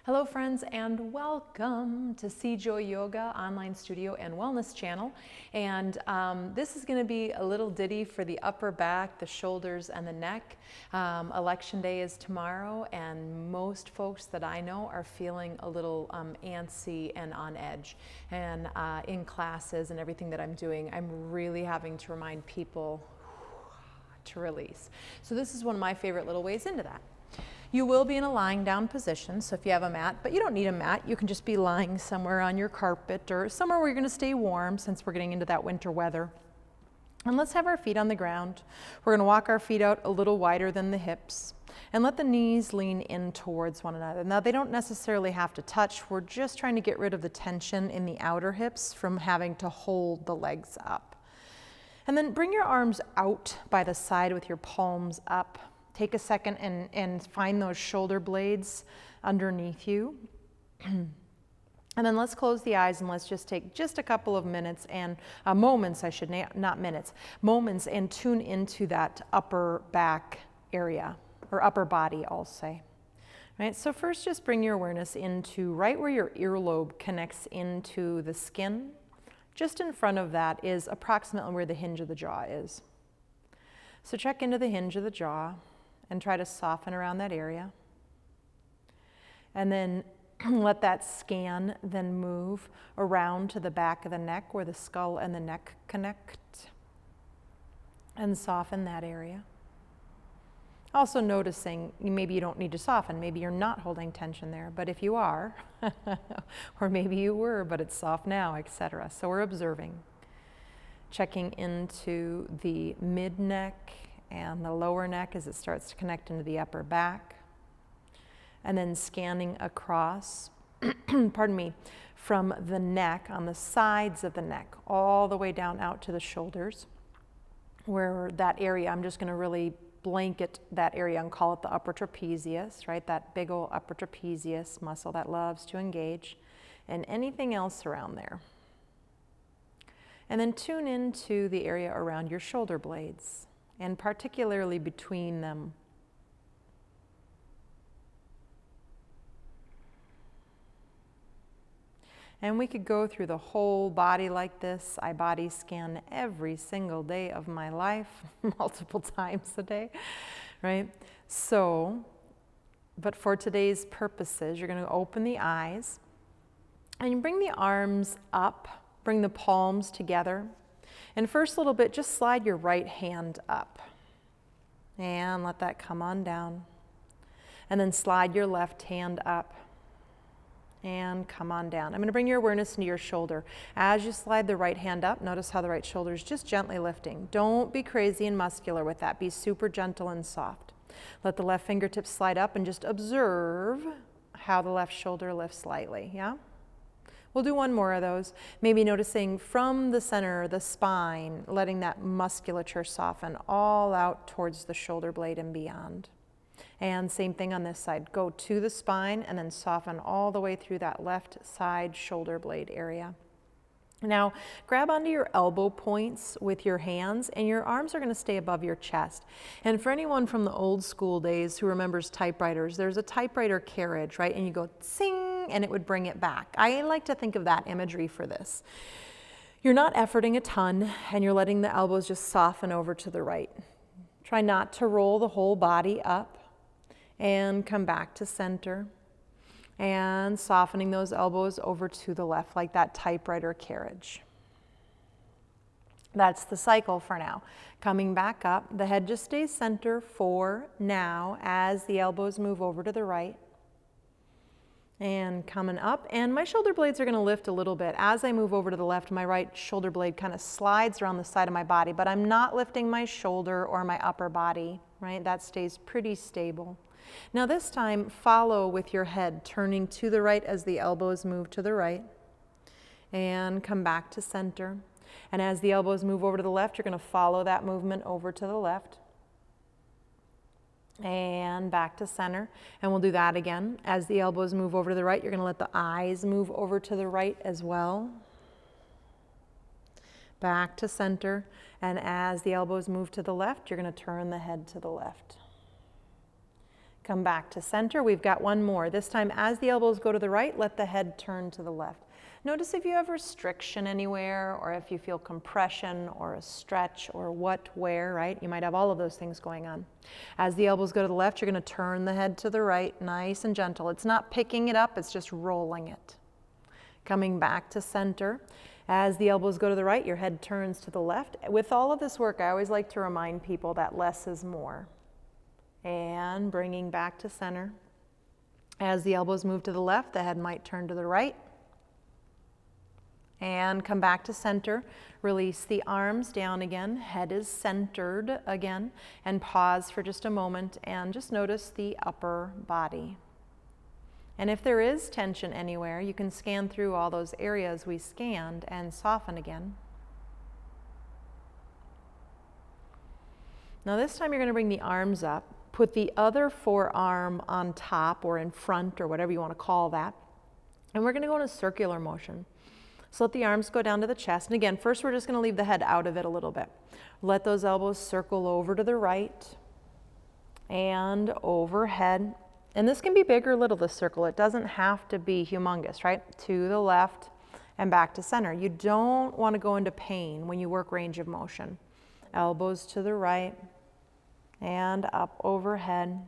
Hello friends and welcome to CJoy Yoga online studio and wellness channel. And this is going to be a little ditty for the upper back, the shoulders and the neck. Election day is tomorrow and most folks that I know are feeling a little antsy and on edge. And in classes and everything that I'm doing, I'm really having to remind people to release. So this is one of my favorite little ways into that. You will be in a lying down position, so if you have a mat, but you don't need a mat, you can just be lying somewhere on your carpet or somewhere where you're going to stay warm since we're getting into that winter weather. And let's have our feet on the ground. We're going to walk our feet out a little wider than the hips and let the knees lean in towards one another. Now they don't necessarily have to touch, we're just trying to get rid of the tension in the outer hips from having to hold the legs up. And then bring your arms out by the side with your palms up. Take a second and find those shoulder blades underneath you. And then let's close the eyes and let's just take just a couple of minutes and moments, not minutes, moments, and tune into that upper back area, or upper body, I'll say. Right, so first just bring your awareness into right where your earlobe connects into the skin. Just in front of that is approximately where the hinge of the jaw is. So check into the hinge of the jaw and try to soften around that area. And then let that scan then move around to the back of the neck where the skull and the neck connect and soften that area. Also noticing, maybe you don't need to soften, maybe you're not holding tension there, but if you are, or maybe you were, but it's soft now, etc. So we're observing, checking into the mid-neck and the lower neck as it starts to connect into the upper back, and then scanning across, pardon me, from the neck, on the sides of the neck, all the way down out to the shoulders, where that area, I'm just going to really blanket that area and call it the upper trapezius, right? That big old upper trapezius muscle that loves to engage, and anything else around there. And then tune into the area around your shoulder blades, and particularly between them. And we could go through the whole body like this. I body scan every single day of my life, multiple times a day, right? So, but for today's purposes, you're going to open the eyes and you bring the arms up, bring the palms together. And first a little bit, just slide your right hand up and let that come on down. And then slide your left hand up and come on down. I'm going to bring your awareness into your shoulder. As you slide the right hand up, notice how the right shoulder is just gently lifting. Don't be crazy and muscular with that. Be super gentle and soft. Let the left fingertips slide up and just observe how the left shoulder lifts slightly, yeah? We'll do one more of those. Maybe noticing from the center, the spine, letting that musculature soften all out towards the shoulder blade and beyond. And same thing on this side. Go to the spine and then soften all the way through that left side shoulder blade area. Now, grab onto your elbow points with your hands and your arms are going to stay above your chest. And for anyone from the old school days who remembers typewriters, there's a typewriter carriage, right? And you go sing and it would bring it back. I like to think of that imagery for this. You're not efforting a ton and you're letting the elbows just soften over to the right. Try not to roll the whole body up and come back to center. And softening those elbows over to the left like that typewriter carriage. That's the cycle for now. Coming back up, the head just stays center for now as the elbows move over to the right. And coming up, and my shoulder blades are going to lift a little bit. As I move over to the left, my right shoulder blade kind of slides around the side of my body, but I'm not lifting my shoulder or my upper body, right? That stays pretty stable. Now this time, follow with your head, turning to the right as the elbows move to the right, and come back to center. And as the elbows move over to the left, you're going to follow that movement over to the left, and back to center. And we'll do that again. As the elbows move over to the right, you're going to let the eyes move over to the right as well. Back to center. And as the elbows move to the left, you're going to turn the head to the left. Come back to center. We've got one more. This time, as the elbows go to the right, let the head turn to the left. Notice if you have restriction anywhere, or if you feel compression or a stretch or what, where, right? You might have all of those things going on. As the elbows go to the left, you're going to turn the head to the right, nice and gentle. It's not picking it up, it's just rolling it. Coming back to center. As the elbows go to the right, your head turns to the left. With all of this work, I always like to remind people that less is more. And bringing back to center. As the elbows move to the left, the head might turn to the right. And come back to center. Release the arms down again. Head is centered again. And pause for just a moment and just notice the upper body. And if there is tension anywhere, you can scan through all those areas we scanned and soften again. Now this time you're going to bring the arms up. Put the other forearm on top or in front or whatever you want to call that. And we're going to go in a circular motion. So let the arms go down to the chest. And again, first we're just going to leave the head out of it a little bit. Let those elbows circle over to the right and overhead. And this can be big or little, this circle. It doesn't have to be humongous, right? To the left and back to center. You don't want to go into pain when you work range of motion. Elbows to the right and up overhead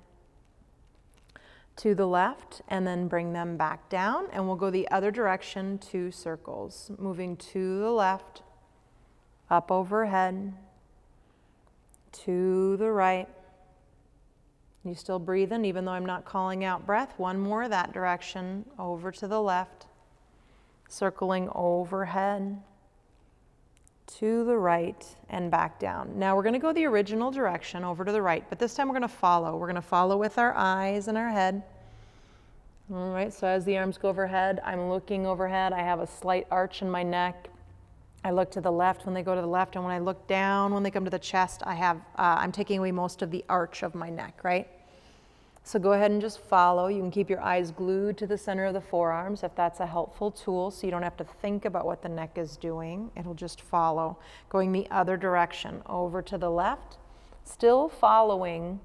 to the left, and then bring them back down, and we'll go the other direction, 2 circles. Moving to the left, up overhead, to the right. You still breathing, even though I'm not calling out breath. One more that direction, over to the left, circling overhead, to the right, and back down. Now we're going to go the original direction, over to the right, but this time we're going to follow. We're going to follow with our eyes and our head. All right, so as the arms go overhead, I'm looking overhead. I have a slight arch in my neck. I look to the left when they go to the left, and when I look down, when they come to the chest, I'm taking away most of the arch of my neck, right? So go ahead and just follow. You can keep your eyes glued to the center of the forearms if that's a helpful tool, so you don't have to think about what the neck is doing. It'll just follow. Going the other direction, over to the left, still following.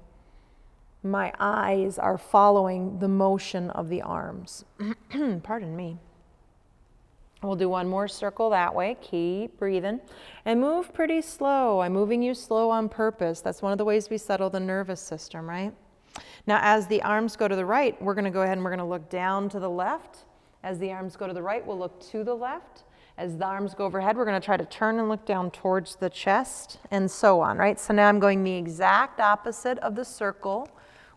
My eyes are following the motion of the arms. Pardon me. We'll do one more circle that way. Keep breathing. And move pretty slow. I'm moving you slow on purpose. That's one of the ways we settle the nervous system, right? Now, as the arms go to the right, we're going to go ahead and we're going to look down to the left. As the arms go to the right, we'll look to the left. As the arms go overhead, we're going to try to turn and look down towards the chest, and so on, right? So now I'm going the exact opposite of the circle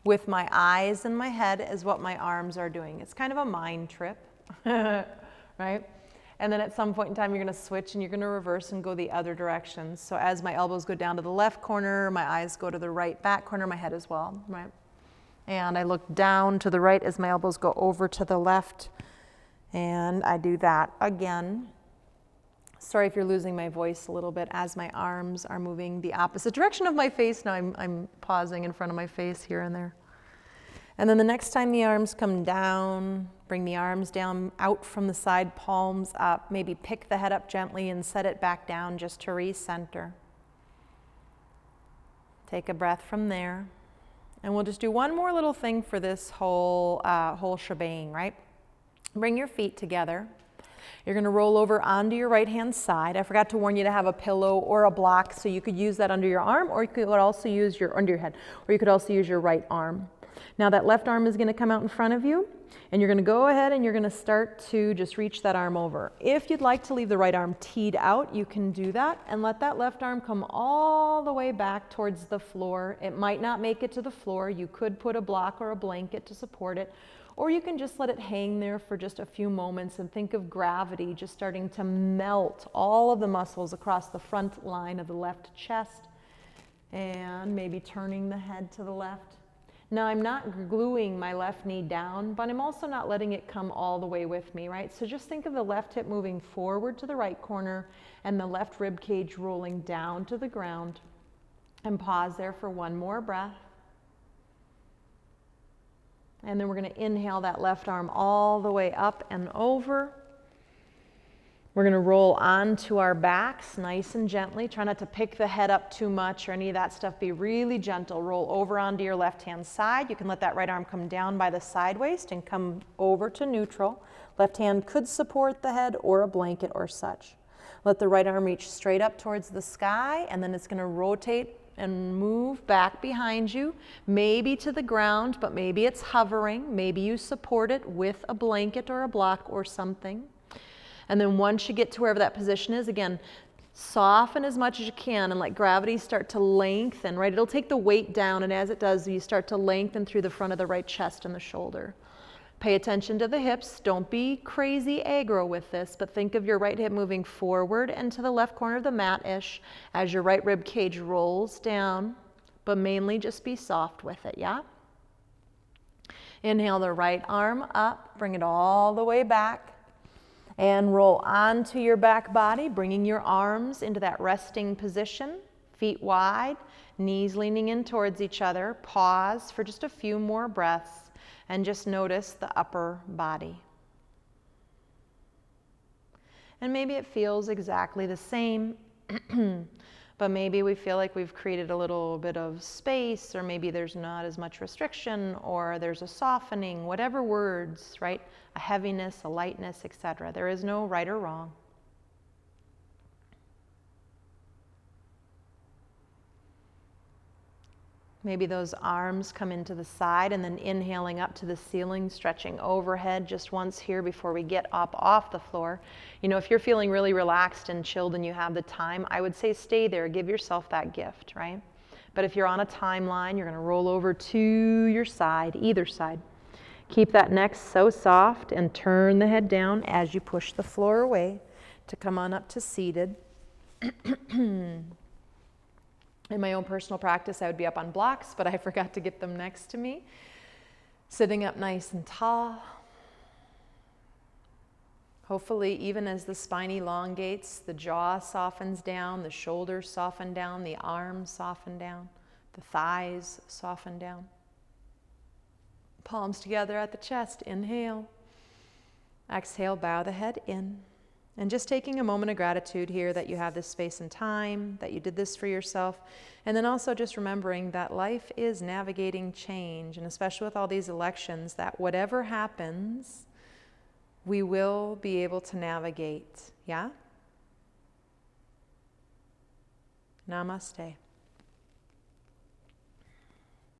with my eyes and my head as what my arms are doing. It's kind of a mind trip, right? And then at some point in time, you're going to switch and you're going to reverse and go the other direction. So as my elbows go down to the left corner, my eyes go to the right back corner, my head as well, right? And I look down to the right as my elbows go over to the left. And I do that again. Sorry if you're losing my voice a little bit as my arms are moving the opposite direction of my face. Now I'm pausing in front of my face here and there. And then the next time the arms come down, bring the arms down out from the side, palms up. Maybe pick the head up gently and set it back down just to recenter. Take a breath from there. And we'll just do one more little thing for this whole shebang, right? Bring your feet together. You're going to roll over onto your right-hand side. I forgot to warn you to have a pillow or a block, so you could use that under your arm, or you could also use under your head, or you could also use your right arm. Now that left arm is going to come out in front of you, and you're going to go ahead and you're going to start to just reach that arm over. If you'd like to leave the right arm teed out, you can do that, and let that left arm come all the way back towards the floor. It might not make it to the floor. You could put a block or a blanket to support it, or you can just let it hang there for just a few moments and think of gravity just starting to melt all of the muscles across the front line of the left chest, and maybe turning the head to the left. Now, I'm not gluing my left knee down, but I'm also not letting it come all the way with me, right? So just think of the left hip moving forward to the right corner and the left rib cage rolling down to the ground. And pause there for one more breath. And then we're going to inhale that left arm all the way up and over. We're going to roll onto our backs nice and gently. Try not to pick the head up too much or any of that stuff. Be really gentle. Roll over onto your left-hand side. You can let that right arm come down by the side waist and come over to neutral. Left hand could support the head or a blanket or such. Let the right arm reach straight up towards the sky, and then it's going to rotate and move back behind you, maybe to the ground, but maybe it's hovering. Maybe you support it with a blanket or a block or something. And then once you get to wherever that position is, again, soften as much as you can and let gravity start to lengthen, right? It'll take the weight down, and as it does, you start to lengthen through the front of the right chest and the shoulder. Pay attention to the hips. Don't be crazy aggro with this, but think of your right hip moving forward and to the left corner of the mat-ish as your right rib cage rolls down, but mainly just be soft with it, yeah? Inhale the right arm up, bring it all the way back. And roll onto your back body, bringing your arms into that resting position, feet wide, knees leaning in towards each other. Pause for just a few more breaths and just notice the upper body. And maybe it feels exactly the same, but maybe we feel like we've created a little bit of space, or maybe there's not as much restriction, or there's a softening, whatever words, right? A heaviness, a lightness, etc. There is no right or wrong. Maybe those arms come into the side and then inhaling up to the ceiling, stretching overhead just once here before we get up off the floor. You know, if you're feeling really relaxed and chilled and you have the time, I would say stay there, give yourself that gift, right? But if you're on a timeline, you're going to roll over to your side, either side. Keep that neck so soft and turn the head down as you push the floor away to come on up to seated. In my own personal practice, I would be up on blocks, but I forgot to get them next to me. Sitting up nice and tall. Hopefully, even as the spine elongates, the jaw softens down, the shoulders soften down, the arms soften down, the thighs soften down. Palms together at the chest, inhale. Exhale, bow the head in. And just taking a moment of gratitude here that you have this space and time, that you did this for yourself. And then also just remembering that life is navigating change, and especially with all these elections, that whatever happens, we will be able to navigate. Yeah? Namaste.